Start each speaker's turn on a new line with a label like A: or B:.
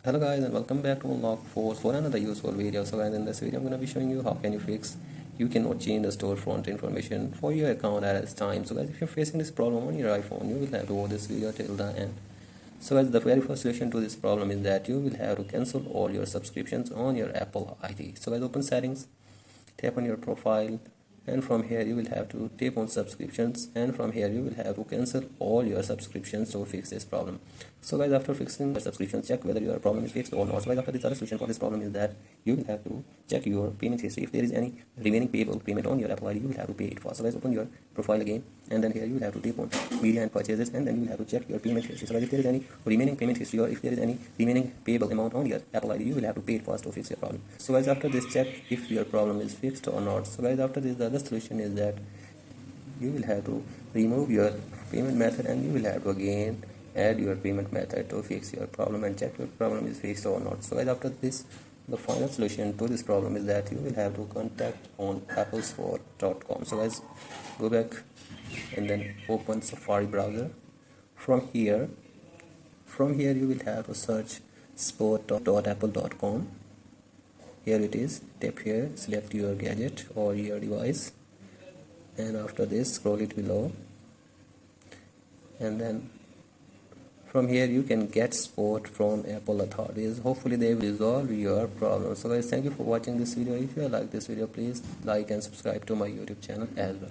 A: Hello guys and welcome back to Unlock Force for another useful video. So guys, in this video I'm going to be showing you how can you cannot change the storefront information for your account at this time. So guys, if you're facing this problem on your iPhone, you will have to watch this video till the end. So guys, the very first solution to this problem is that you will have to cancel all your subscriptions on your Apple ID. So guys, open settings, tap on your profile, and from here you will have to tap on subscriptions, and from here you will have to cancel all your subscriptions to fix this problem. So guys, after fixing the subscription, check whether your problem is fixed or not. So guys, after this, other solution for this problem is that you will have to check your payment history. If there is any remaining payable payment on your Apple ID, you will have to pay it first. So guys, open your profile again, and then here you will have to tap on media and purchases, and then you will have to check your payment history. So guys, if there is any remaining payment history, or if there is any remaining payable amount on your Apple ID, you will have to pay it first to fix your problem. So guys, after this, check if your problem is fixed or not. So guys, after this, the other solution is that you will have to remove your payment method, and you will have to again add your payment method to fix your problem and check your problem is fixed or not. So guys, after this, the final solution to this problem is that you will have to contact on applesport.com. So guys, go back and then open Safari browser. From here you will have to search sport.apple.com. Here it is. Tap here, select your gadget or your device, and after this scroll it below, and then from here you can get support from Apple authorities. Hopefully they will resolve your problem. So guys, thank you for watching this video. If you like this video, please like and subscribe to my YouTube channel as well.